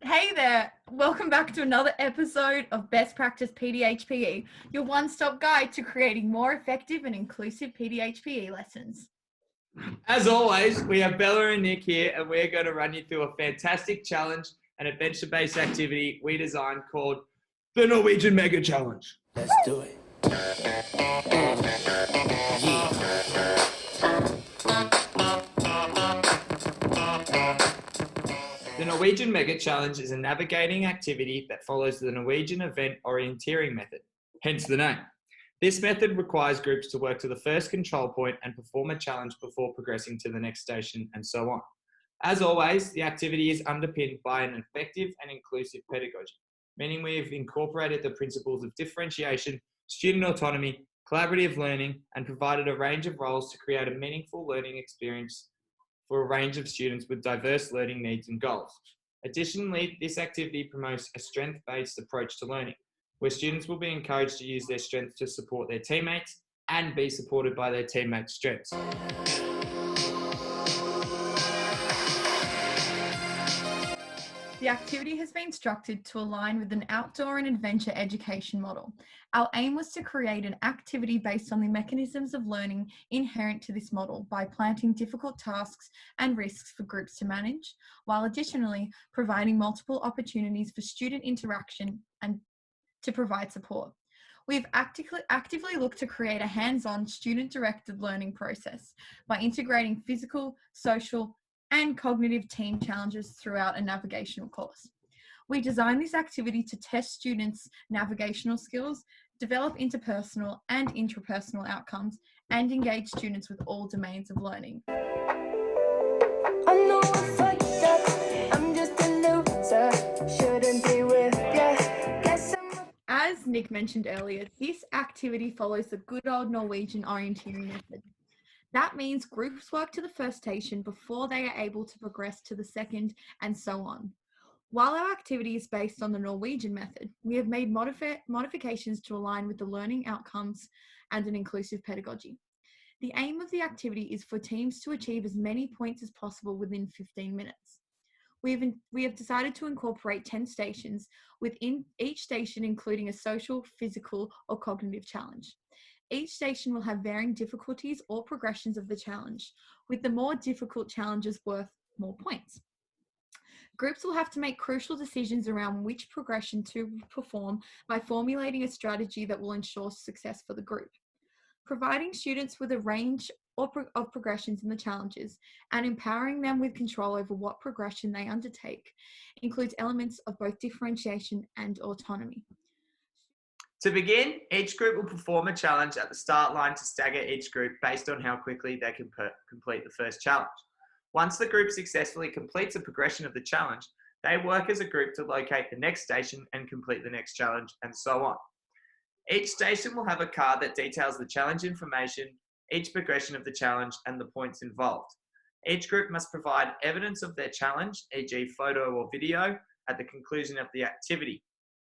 Hey there, welcome back to another episode of Best Practice PDHPE, your one-stop guide to creating more effective and inclusive PDHPE lessons. As always, we have Bella and Nick here, and we're going to run you through a fantastic challenge, an adventure-based activity we designed called the Norwegian Mega Challenge. Let's do it. The Norwegian Mega Challenge is a navigating activity that follows the Norwegian event orienteering method, hence the name. This method requires groups to work to the first control point and perform a challenge before progressing to the next station, and so on. As always, the activity is underpinned by an effective and inclusive pedagogy, meaning we have incorporated the principles of differentiation, student autonomy, collaborative learning, and provided a range of roles to create a meaningful learning experience for a range of students with diverse learning needs and goals. Additionally, this activity promotes a strength-based approach to learning, where students will be encouraged to use their strengths to support their teammates and be supported by their teammates' strengths. The activity has been structured to align with an outdoor and adventure education model. Our aim was to create an activity based on the mechanisms of learning inherent to this model by planting difficult tasks and risks for groups to manage, while additionally providing multiple opportunities for student interaction and to provide support. We've actively looked to create a hands-on student-directed learning process by integrating physical, social, and cognitive team challenges throughout a navigational course. We designed this activity to test students' navigational skills, develop interpersonal and intrapersonal outcomes, and engage students with all domains of learning. I know if I get, I'm just a loser, shouldn't be with ya. Guess I'm As Nick mentioned earlier, this activity follows the good old Norwegian orienteering method. That means groups work to the first station before they are able to progress to the second, and so on. While our activity is based on the Norwegian method, we have made modifications to align with the learning outcomes and an inclusive pedagogy. The aim of the activity is for teams to achieve as many points as possible within 15 minutes. We have decided to incorporate 10 stations, within each station including a social, physical, or cognitive challenge. Each station will have varying difficulties or progressions of the challenge, with the more difficult challenges worth more points. Groups will have to make crucial decisions around which progression to perform by formulating a strategy that will ensure success for the group. Providing students with a range of progressions in the challenges and empowering them with control over what progression they undertake includes elements of both differentiation and autonomy. To begin, each group will perform a challenge at the start line to stagger each group based on how quickly they can complete the first challenge. Once the group successfully completes a progression of the challenge, they work as a group to locate the next station and complete the next challenge, and so on. Each station will have a card that details the challenge information, each progression of the challenge, and the points involved. Each group must provide evidence of their challenge, e.g. photo or video, at the conclusion of the activity.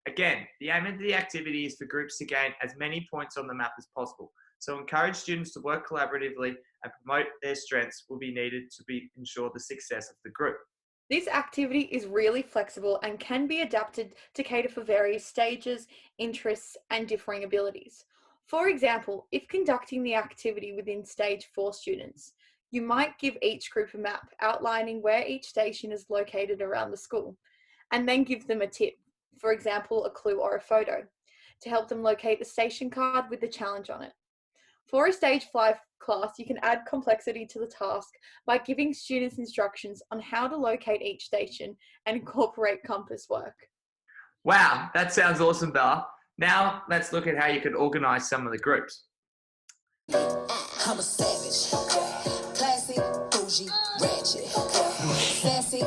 Again, the aim of the activity is for groups to gain as many points on the map as possible, so encourage students to work collaboratively and promote their strengths will be needed to ensure the success of the group. This activity is really flexible and can be adapted to cater for various stages, interests, and differing abilities. For example, if conducting the activity within stage 4 students, you might give each group a map outlining where each station is located around the school, and then give them a tip, for example, a clue or a photo, to help them locate the station card with the challenge on it. For a stage 5 class, you can add complexity to the task by giving students instructions on how to locate each station and incorporate compass work. Wow, that sounds awesome, Bella. Now let's look at how you could organise some of the groups. I'm a savage. Classy, bougie, ratchet. Sassy.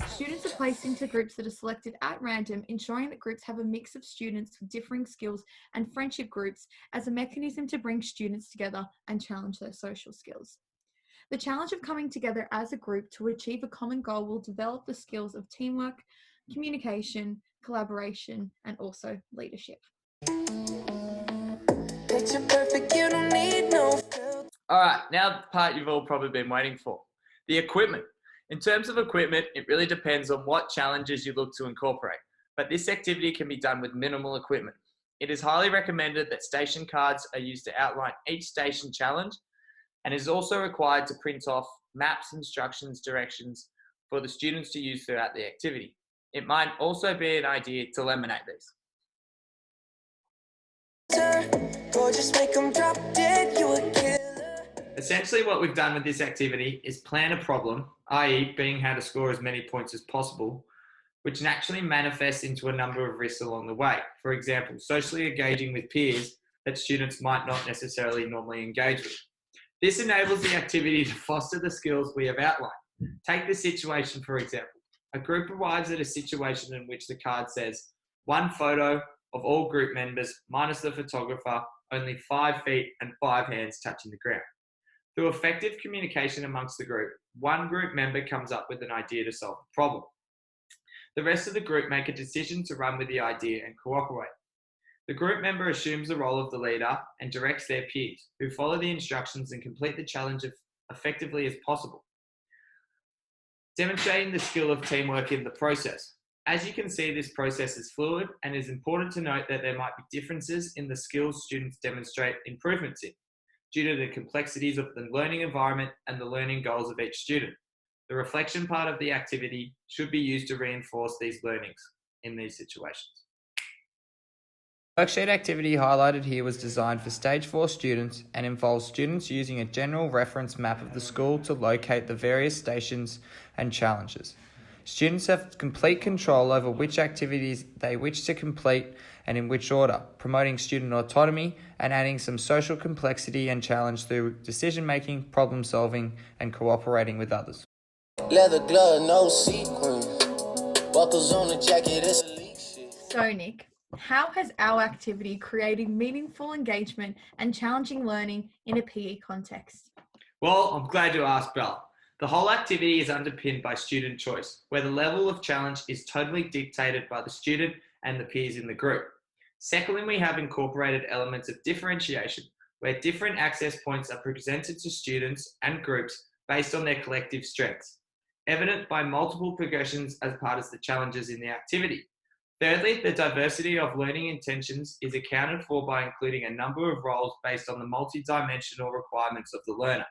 Students are placed into groups that are selected at random, ensuring that groups have a mix of students with differing skills and friendship groups as a mechanism to bring students together and challenge their social skills. The challenge of coming together as a group to achieve a common goal will develop the skills of teamwork, communication, collaboration, and also leadership. picture perfect, you don't need no All right, now the part you've all probably been waiting for, the equipment. In terms of equipment, it really depends on what challenges you look to incorporate, but this activity can be done with minimal equipment. It is highly recommended that station cards are used to outline each station challenge, and is also required to print off maps, instructions, directions for the students to use throughout the activity. It might also be an idea to laminate these. Or just make 'em drop dead, you a killer. Essentially, what we've done with this activity is plan a problem, i.e. being how to score as many points as possible, which naturally manifests into a number of risks along the way. For example, socially engaging with peers that students might not necessarily normally engage with. This enables the activity to foster the skills we have outlined. Take the situation, for example. A group arrives at a situation in which the card says, one photo of all group members minus the photographer, only 5 feet and 5 hands touching the ground. Through effective communication amongst the group, one group member comes up with an idea to solve the problem. The rest of the group make a decision to run with the idea and cooperate. The group member assumes the role of the leader and directs their peers, who follow the instructions and complete the challenge as effectively as possible, demonstrating the skill of teamwork in the process. As you can see, this process is fluid, and it is important to note that there might be differences in the skills students demonstrate improvements in, due to the complexities of the learning environment and the learning goals of each student. The reflection part of the activity should be used to reinforce these learnings in these situations. Worksheet activity highlighted here was designed for Stage 4 students and involves students using a general reference map of the school to locate the various stations and challenges. Students have complete control over which activities they wish to complete and in which order, promoting student autonomy and adding some social complexity and challenge through decision-making, problem-solving, and cooperating with others. Leather glove, no sequin. Buckles on the jacket, it's elite shit. So, Nick, how has our activity created meaningful engagement and challenging learning in a PE context? Well, I'm glad you asked, Bella. The whole activity is underpinned by student choice, where the level of challenge is totally dictated by the student and the peers in the group. Secondly, we have incorporated elements of differentiation, where different access points are presented to students and groups based on their collective strengths, evident by multiple progressions as part of the challenges in the activity. Thirdly, the diversity of learning intentions is accounted for by including a number of roles based on the multi-dimensional requirements of the learner.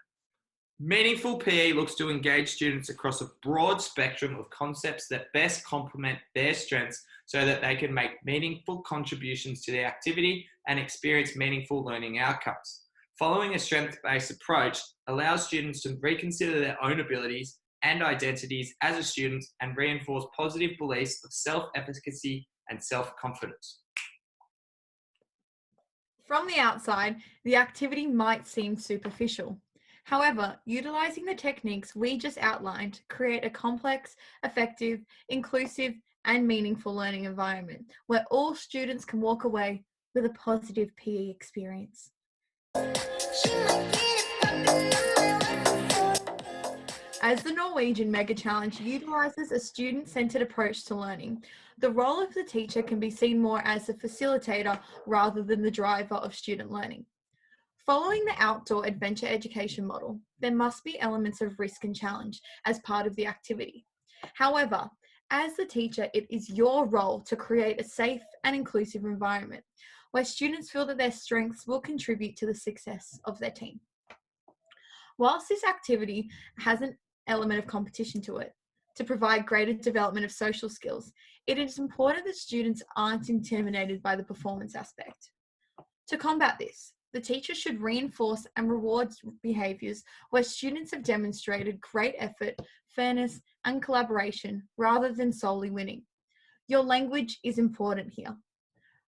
Meaningful PE looks to engage students across a broad spectrum of concepts that best complement their strengths so that they can make meaningful contributions to the activity and experience meaningful learning outcomes. Following a strength-based approach allows students to reconsider their own abilities and identities as a student and reinforce positive beliefs of self-efficacy and self-confidence. From the outside, the activity might seem superficial. However, utilizing the techniques we just outlined create a complex, effective, inclusive, and meaningful learning environment where all students can walk away with a positive PE experience. As the Norwegian Mega Challenge utilizes a student-centered approach to learning, the role of the teacher can be seen more as a facilitator rather than the driver of student learning. Following the outdoor adventure education model, there must be elements of risk and challenge as part of the activity. However, as the teacher, it is your role to create a safe and inclusive environment where students feel that their strengths will contribute to the success of their team. Whilst this activity has an element of competition to it, to provide greater development of social skills, it is important that students aren't intimidated by the performance aspect. To combat this, the teacher should reinforce and reward behaviours where students have demonstrated great effort, fairness, and collaboration rather than solely winning. Your language is important here.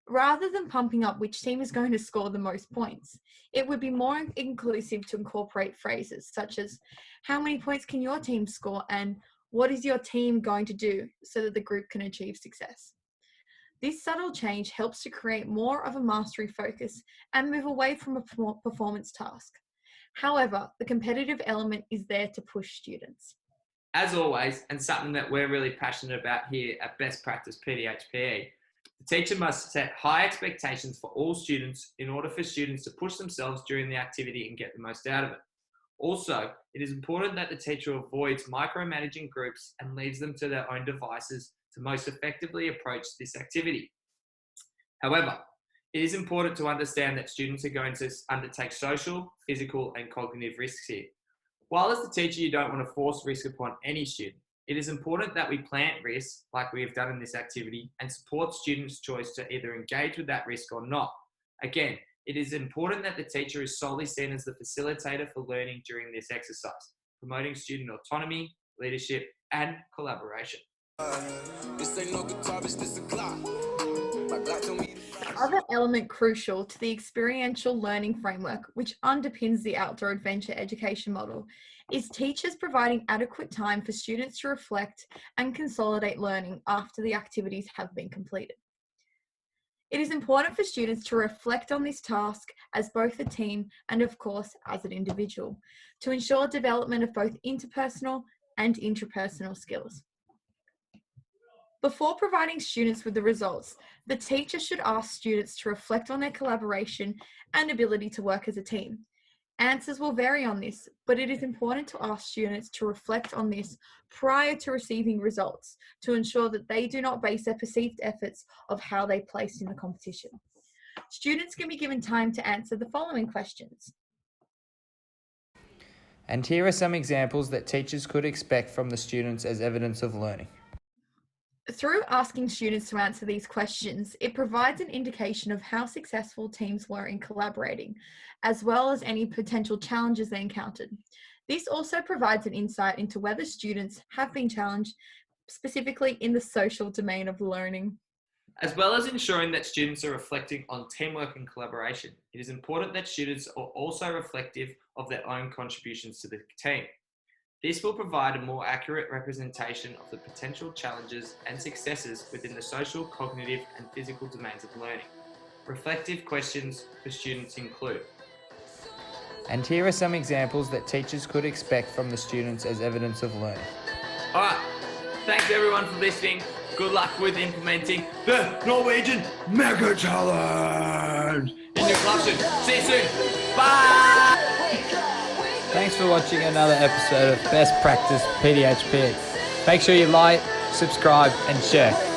Rather than pumping up which team is going to score the most points, it would be more inclusive to incorporate phrases such as, how many points can your team score, and what is your team going to do so that the group can achieve success? This subtle change helps to create more of a mastery focus and move away from a performance task. However, the competitive element is there to push students. As always, and something that we're really passionate about here at Best Practice PDHPE, the teacher must set high expectations for all students in order for students to push themselves during the activity and get the most out of it. Also, it is important that the teacher avoids micromanaging groups and leaves them to their own devices to most effectively approach this activity. However, it is important to understand that students are going to undertake social, physical, and cognitive risks here. While as the teacher you don't want to force risk upon any student, it is important that we plant risk, like we have done in this activity, and support students' choice to either engage with that risk or not. Again, it is important that the teacher is solely seen as the facilitator for learning during this exercise, promoting student autonomy, leadership, and collaboration. Other element crucial to the experiential learning framework, which underpins the outdoor adventure education model, is teachers providing adequate time for students to reflect and consolidate learning after the activities have been completed. It is important for students to reflect on this task as both a team and, of course, as an individual, to ensure development of both interpersonal and intrapersonal skills. Before providing students with the results, the teacher should ask students to reflect on their collaboration and ability to work as a team. Answers will vary on this, but it is important to ask students to reflect on this prior to receiving results to ensure that they do not base their perceived efforts of how they placed in the competition. Students can be given time to answer the following questions. And here are some examples that teachers could expect from the students as evidence of learning. Through asking students to answer these questions, it provides an indication of how successful teams were in collaborating, as well as any potential challenges they encountered. This also provides an insight into whether students have been challenged, specifically in the social domain of learning. As well as ensuring that students are reflecting on teamwork and collaboration, it is important that students are also reflective of their own contributions to the team. This will provide a more accurate representation of the potential challenges and successes within the social, cognitive, and physical domains of learning. Reflective questions for students include. And here are some examples that teachers could expect from the students as evidence of learning. All right, thanks everyone for listening. Good luck with implementing the Norwegian Mega Challenge in your classroom. See you soon. Bye! Thanks for watching another episode of Best Practice PDHPE. Make sure you like, subscribe, and share.